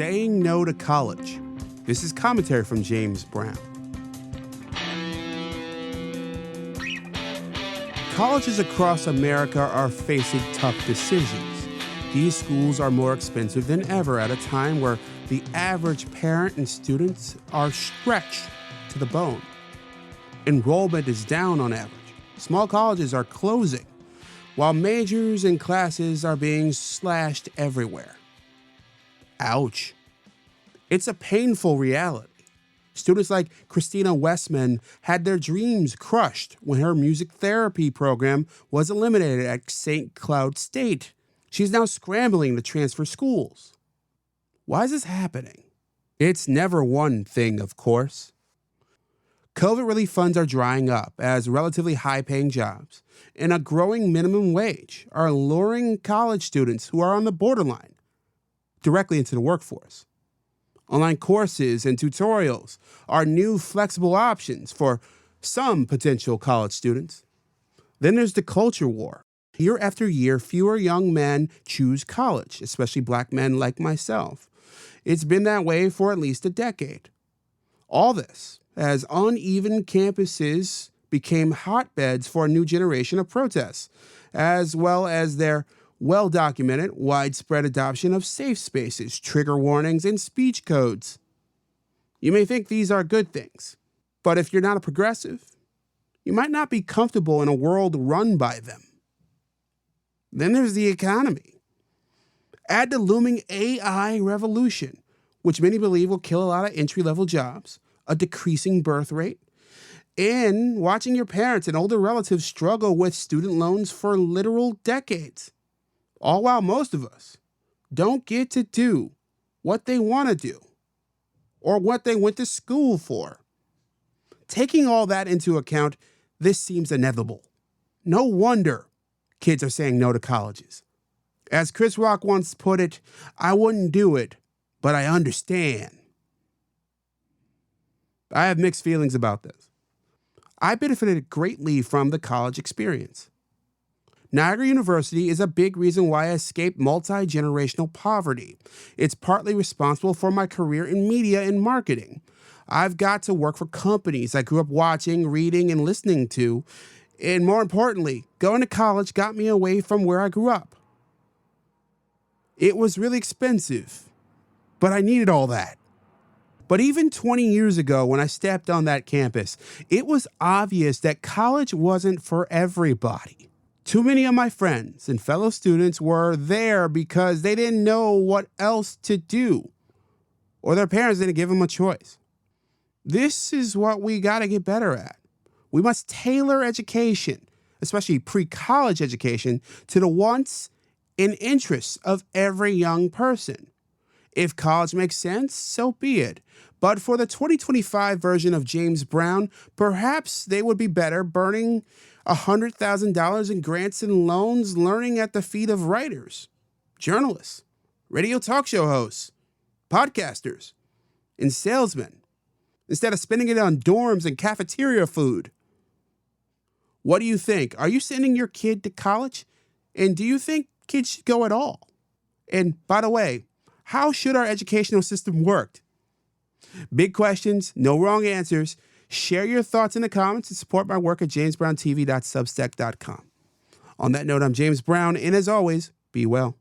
Saying No to College. This is commentary from James Brown. Colleges across America are facing tough decisions. These schools are more expensive than ever at a time where the average parent and students are stretched to the bone. Enrollment is down on average. Small colleges are closing, while majors and classes are being slashed everywhere. Ouch. It's a painful reality. Students like Christina Westman had their dreams crushed when her music therapy program was eliminated at St. Cloud State. She's now scrambling to transfer schools. Why is this happening? It's never one thing, of course. COVID relief funds are drying up as relatively high-paying jobs and a growing minimum wage are luring college students who are on the borderline directly into the workforce. Online courses and tutorials are new flexible options for some potential college students. Then there's the culture war. Year after year, fewer young men choose college, especially black men like myself. It's been that way for at least a decade. All this as uneven campuses became hotbeds for a new generation of protests, as well as their well-documented, widespread adoption of safe spaces, trigger warnings, and speech codes. You may think these are good things, but if you're not a progressive, you might not be comfortable in a world run by them. Then there's the economy. Add the looming AI revolution, which many believe will kill a lot of entry-level jobs, a decreasing birth rate, and watching your parents and older relatives struggle with student loans for literal decades. All while most of us don't get to do what they want to do or what they went to school for. Taking all that into account, this seems inevitable. No wonder kids are saying no to colleges. As Chris Rock once put it, I wouldn't do it, but I understand. I have mixed feelings about this. I benefited greatly from the college experience. Niagara University is a big reason why I escaped multi-generational poverty. It's partly responsible for my career in media and marketing. I've got to work for companies I grew up watching, reading, and listening to. And more importantly, going to college got me away from where I grew up. It was really expensive, but I needed all that. But even 20 years ago, when I stepped on that campus, it was obvious that college wasn't for everybody. Too many of my friends and fellow students were there because they didn't know what else to do, or their parents didn't give them a choice. This is what we got to get better at. We must tailor education, especially pre-college education, to the wants and interests of every young person. If college makes sense, so be it. But for the 2025 version of James Brown, perhaps they would be better burning $100,000 in grants and loans, learning at the feet of writers, journalists, radio talk show hosts, podcasters, and salesmen, instead of spending it on dorms and cafeteria food. What do you think? Are you sending your kid to college? And do you think kids should go at all? And by the way, how should our educational system work? Big questions, no wrong answers. Share your thoughts in the comments and support my work at jamesbrowntv.substack.com. On that note, I'm James Brown, and as always, be well.